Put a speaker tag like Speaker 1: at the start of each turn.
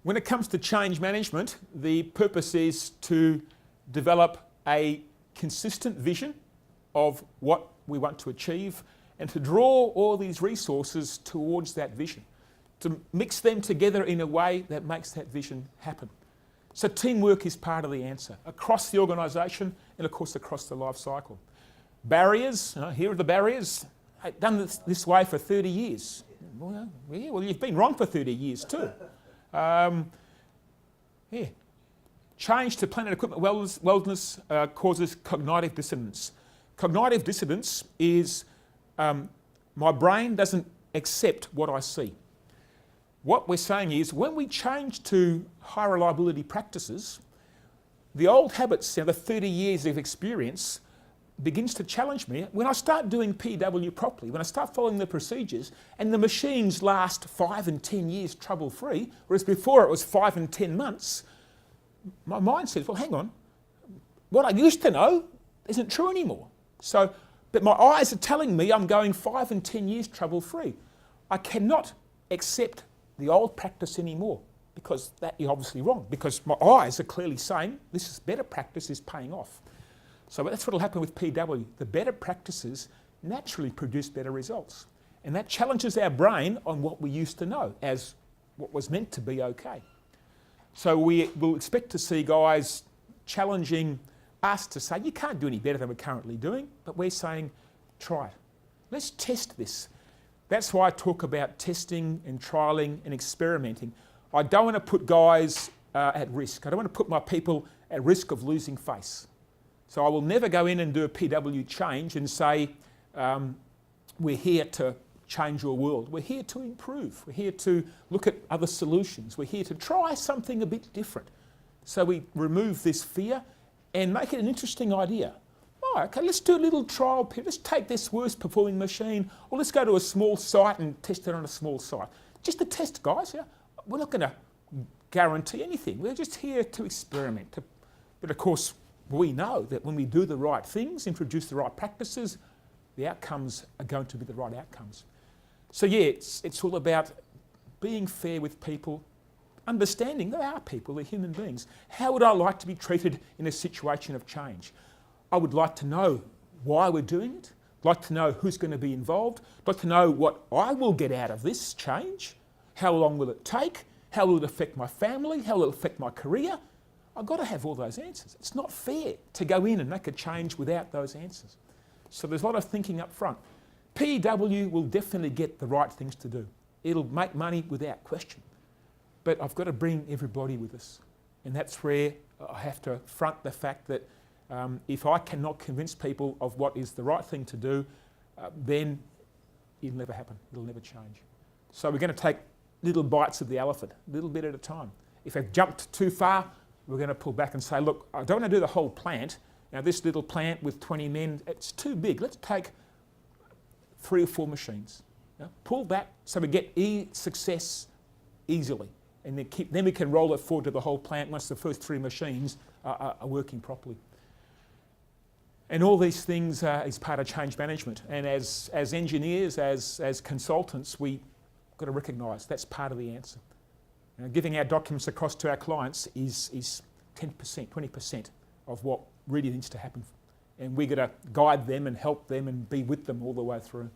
Speaker 1: When it comes to change management, the purpose is to develop a consistent vision of what we want to achieve and to draw all these resources towards that vision, to mix them together in a way that makes that vision happen. So teamwork is part of the answer across the organisation and of course across the life cycle. Barriers, here are the barriers. I've done this way for 30 years. Well, you've been wrong for 30 years too. Change to plant and equipment wellness causes cognitive dissonance. Cognitive dissonance is my brain doesn't accept what I see. What we're saying is when we change to high reliability practices, the old habits, the 30 years of experience begins to challenge me. When I start doing PW properly, when I start following the procedures and the machines last 5 and 10 years trouble-free, whereas before it was 5 and 10 months, my mind says, well, hang on, what I used to know isn't true anymore. But my eyes are telling me I'm going 5 and 10 years trouble-free. I cannot accept the old practice anymore because that is obviously wrong, because my eyes are clearly saying this is better practice is paying off. So that's what will happen with PW. The better practices naturally produce better results. And that challenges our brain on what we used to know as what was meant to be okay. So we will expect to see guys challenging us to say, you can't do any better than we're currently doing, but we're saying, try it. Let's test this. That's why I talk about testing and trialling and experimenting. I don't want to put guys at risk. I don't want to put my people at risk of losing face. So I will never go in and do a PW change and say, we're here to change your world. We're here to improve. We're here to look at other solutions. We're here to try something a bit different. So we remove this fear and make it an interesting idea. Oh, okay, let's do a little trial period. Let's take this worst performing machine, or let's go to a small site and test it on a small site. Just a test, guys. Yeah? We're not going to guarantee anything. We're just here to experiment. But of course, we know that when we do the right things, introduce the right practices, the outcomes are going to be the right outcomes. So yeah, it's all about being fair with people, understanding they are people, they're human beings. How would I like to be treated in a situation of change? I would like to know why we're doing it, like to know who's going to be involved, like to know what I will get out of this change, how long will it take, how will it affect my family, how will it affect my career. I've got to have all those answers. It's not fair to go in and make a change without those answers. So there's a lot of thinking up front. PW will definitely get the right things to do. It'll make money without question. But I've got to bring everybody with us. And that's where I have to front the fact that if I cannot convince people of what is the right thing to do, then it'll never happen. It'll never change. So we're going to take little bites of the elephant, a little bit at a time. If I've jumped too far, we're going to pull back and say, look, I don't want to do the whole plant. Now this little plant with 20 men, it's too big. Let's take 3 or 4 machines. Pull back so we get success easily. And then we can roll it forward to the whole plant once the first 3 machines are working properly. And all these things is part of change management. And as engineers, as consultants, we've got to recognise that's part of the answer. Giving our documents across to our clients is 10%, 20% of what really needs to happen. And we've got to guide them and help them and be with them all the way through.